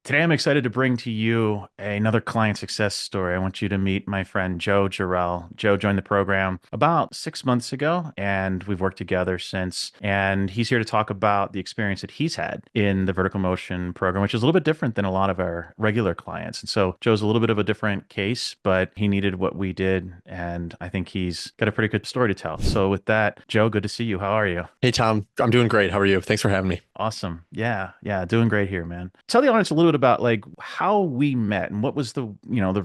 Today, I'm excited to bring to you another client success story. I want you to meet my friend Joe Jarrell. Joe joined the program about 6 months ago, and we've worked together since. And he's here to talk about the experience that he's had in the vertical motion program, which is a little bit different than a lot of our regular clients. And so, Joe's a little bit of a different case, but he needed what we did. And I think he's got a pretty good story to tell. So, with that, Joe, good to see you. How are you? Hey Tom, I'm doing great. How are you? Thanks for having me. Awesome. Yeah, yeah, doing great here, man. Tell the audience a little bit about like how we met and what was the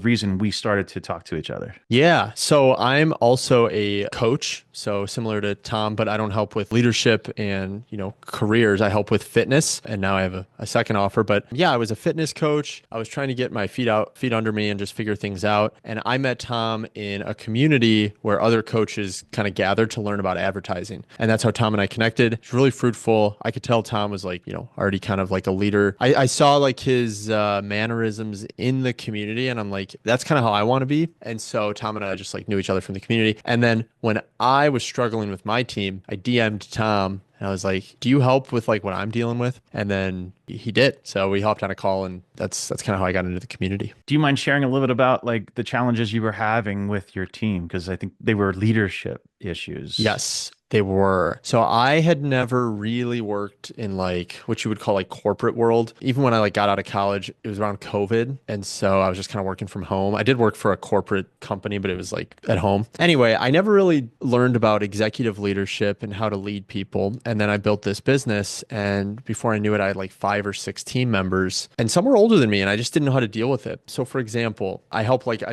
reason we started to talk to each other. Yeah, so I'm also a coach, so similar to Tom, but I don't help with leadership and, careers. I help with fitness, and now I have a second offer. But yeah, I was a fitness coach. I was trying to get my feet under me and just figure things out. And I met Tom in a community where other coaches kind of gathered to learn about advertising. And that's how Tom and I connected. It's really fruitful. I could tell Tom was like, already kind of like a leader. I saw like his mannerisms in the community, and I'm like, that's kind of how I want to be. And so Tom and I just like knew each other from the community. And then when I was struggling with my team, I DM'd Tom and I was like, do you help with like what I'm dealing with? And then he did. So we hopped on a call, and that's kind of how I got into the community. Do you mind sharing a little bit about like the challenges you were having with your team? Because I think they were leadership issues. Yes, they were. So I had never really worked in like what you would call like corporate world. Even when I like got out of college, it was around COVID. And so I was just kind of working from home. I did work for a corporate company, but it was like at home. Anyway, I never really learned about executive leadership and how to lead people. And then I built this business. And before I knew it, I had like 5 or 6 team members, and some were older than me, and I just didn't know how to deal with it. So for example, I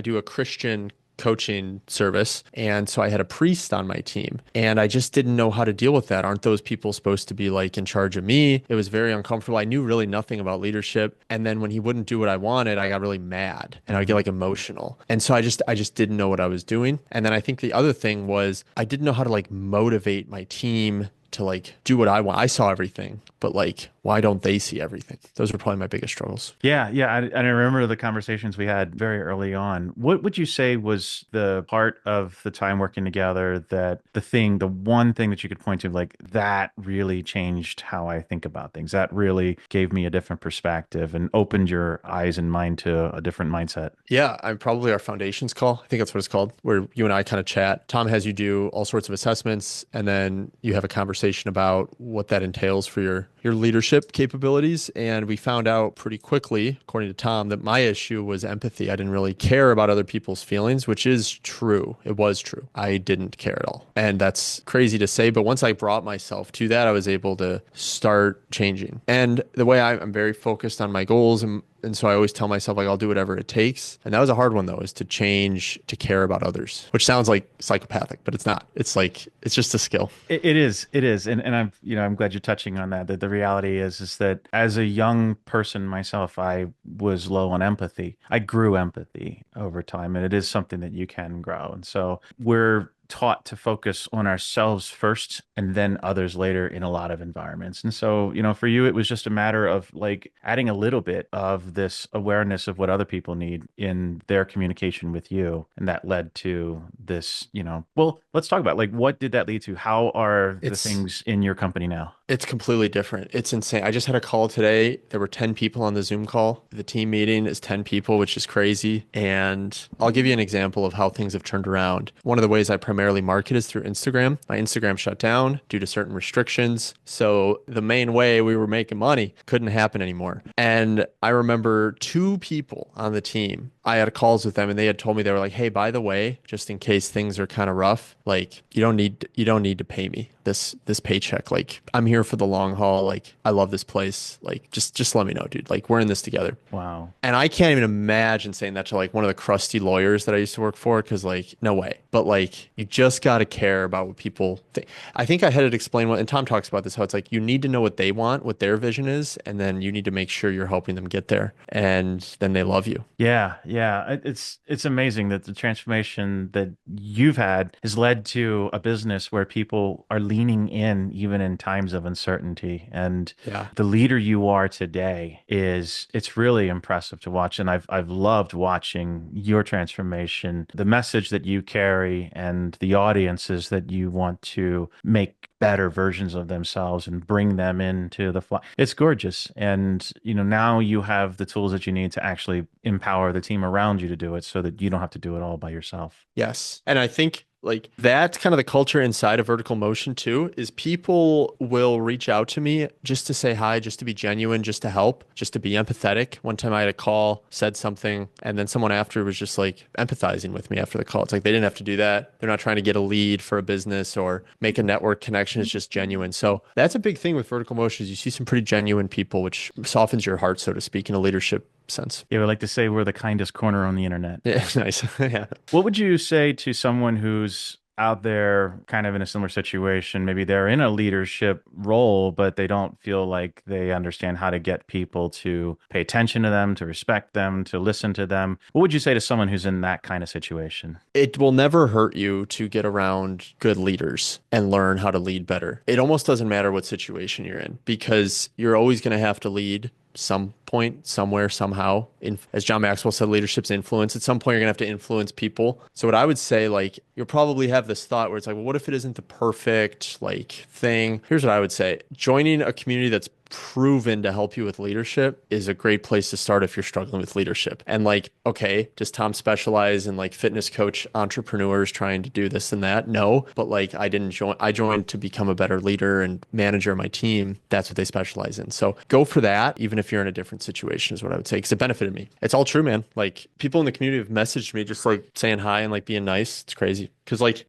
do a Christian coaching service. And so I had a priest on my team, and I just didn't know how to deal with that. Aren't those people supposed to be like in charge of me? It was very uncomfortable. I knew really nothing about leadership. And then when he wouldn't do what I wanted, I got really mad and I would get like emotional. And so I just didn't know what I was doing. And then I think the other thing was I didn't know how to like motivate my team to like do what I want. I saw everything, but like, why don't they see everything? Those were probably my biggest struggles. Yeah, yeah. I remember the conversations we had very early on. What would you say was the part of the time working together that the one thing that you could point to, like that really changed how I think about things? That really gave me a different perspective and opened your eyes and mind to a different mindset. Yeah, I'm probably our foundations call. I think that's what it's called, where you and I kind of chat. Tom has you do all sorts of assessments, and then you have a conversation about what that entails for your leadership capabilities. And we found out pretty quickly, according to Tom, that my issue was empathy. I didn't really care about other people's feelings, which is true. It was true. I didn't care at all. And that's crazy to say, but once I brought myself to that, I was able to start changing. And the way I'm very focused on my goals, and so I always tell myself, like, I'll do whatever it takes. And that was a hard one, though, is to change to care about others, which sounds like psychopathic, but it's not. It's like, it's just a skill. It is, it is, and I'm glad you're touching on that. That the reality is that as a young person myself, I was low on empathy. I grew empathy over time, and it is something that you can grow. And so we're taught to focus on ourselves first and then others later in a lot of environments. And so, for you, it was just a matter of like adding a little bit of this awareness of what other people need in their communication with you. And that led to this, well, let's talk about like what did that lead to? How are the It's things in your company now? It's completely different. It's insane. I just had a call today. There were 10 people on the Zoom call. The team meeting is 10 people, which is crazy. And I'll give you an example of how things have turned around. One of the ways I primarily market is through Instagram. My Instagram shut down due to certain restrictions. So the main way we were making money couldn't happen anymore. And I remember 2 people on the team. I had calls with them, and they had told me, they were like, "Hey, by the way, just in case things are kind of rough, like you don't need to pay me this paycheck. Like I'm here for the long haul. Like I love this place. Like just let me know, dude. Like we're in this together." Wow. And I can't even imagine saying that to like one of the crusty lawyers that I used to work for, because like no way. But like you just got to care about what people think. I think I had it explained, and Tom talks about this, how it's like you need to know what they want, what their vision is, and then you need to make sure you're helping them get there, and then they love you. Yeah, yeah. It's amazing that the transformation that you've had has led to a business where people are leaning in even in times of uncertainty. And Yeah. the leader you are today it's really impressive to watch. And I've loved watching your transformation, the message that you carry and the audiences that you want to make better versions of themselves and bring them into the fly. It's gorgeous. And, now you have the tools that you need to actually empower the team around you to do it so that you don't have to do it all by yourself. Yes. And I think like that's kind of the culture inside of vertical motion too, is people will reach out to me just to say hi, just to be genuine, just to help, just to be empathetic. One time I had a call, said something, and then someone after was just like empathizing with me after the call. It's like they didn't have to do that. They're not trying to get a lead for a business or make a network connection. It's just genuine. So that's a big thing with vertical motion is you see some pretty genuine people, which softens your heart, so to speak, in a leadership sense. Yeah, we like to say we're the kindest corner on the internet. Yeah, nice. Yeah. What would you say to someone who's out there kind of in a similar situation? Maybe they're in a leadership role, but they don't feel like they understand how to get people to pay attention to them, to respect them, to listen to them. What would you say to someone who's in that kind of situation? It will never hurt you to get around good leaders and learn how to lead better. It almost doesn't matter what situation you're in because you're always going to have to lead some point, somewhere, somehow. As John Maxwell said, leadership's influence. At some point, you're gonna have to influence people. So what I would say, like, you'll probably have this thought where it's like, well, what if it isn't the perfect like thing? Here's what I would say. Joining a community that's proven to help you with leadership is a great place to start if you're struggling with leadership. And like, okay, does Tom specialize in like fitness coach entrepreneurs trying to do this and that? No, but like I didn't join, I joined to become a better leader and manager of my team. That's what they specialize in. So go for that, even if you're in a different situation is what I would say, because it benefited me. It's all true, man. Like people in the community have messaged me just like saying hi and like being nice. It's crazy. Because like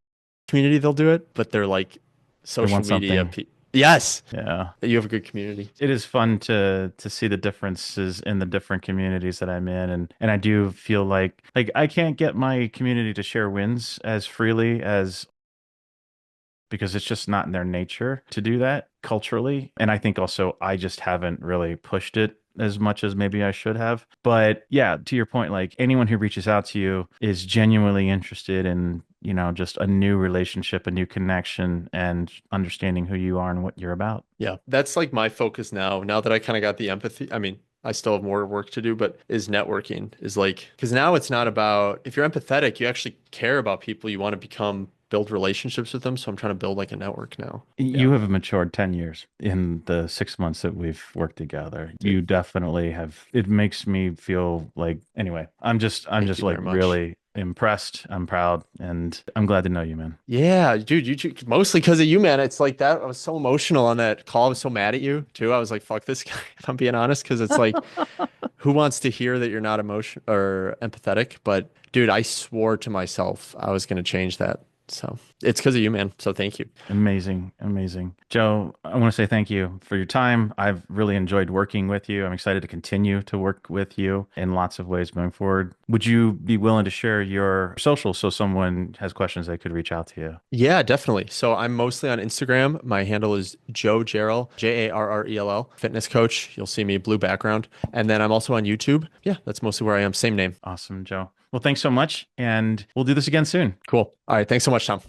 community, they'll do it, but they're like They social want media something. people. Yes, Yeah. you have a good community. It is fun to see the differences in the different communities that I'm in, and I do feel like I can't get my community to share wins as freely as because it's just not in their nature to do that culturally. And I think also I just haven't really pushed it as much as maybe I should have. But yeah, to your point, like anyone who reaches out to you is genuinely interested in, just a new relationship, a new connection, and understanding who you are and what you're about. Yeah, that's like my focus now. Now that I kind of got the empathy, I mean, I still have more work to do, but is networking is like, because now it's not about if you're empathetic, you actually care about people, you want to build relationships with them. So I'm trying to build like a network now. Yeah, You have matured 10 years in the 6 months that we've worked together. You dude, definitely have. It makes me feel like, anyway, I'm thank just you like very much. really impressed. I'm proud and I'm glad to know you, man. Yeah, dude, mostly because of you, man. It's like that. I was so emotional on that call. I was so mad at you too. I was like, fuck this guy, if I'm being honest, because it's like, who wants to hear that you're not emotion or empathetic? But dude, I swore to myself I was going to change that. So it's because of you, man. So thank you. Amazing, amazing. Joe, I want to say thank you for your time. I've really enjoyed working with you. I'm excited to continue to work with you in lots of ways going forward. Would you be willing to share your social so someone has questions they could reach out to you? Yeah, definitely. So I'm mostly on Instagram. My handle is Joe Jarrell, Jarrell, fitness coach. You'll see me blue background. And then I'm also on YouTube. Yeah, that's mostly where I am. Same name. Awesome, Joe. Well, thanks so much, and we'll do this again soon. Cool. All right. Thanks so much, Tom.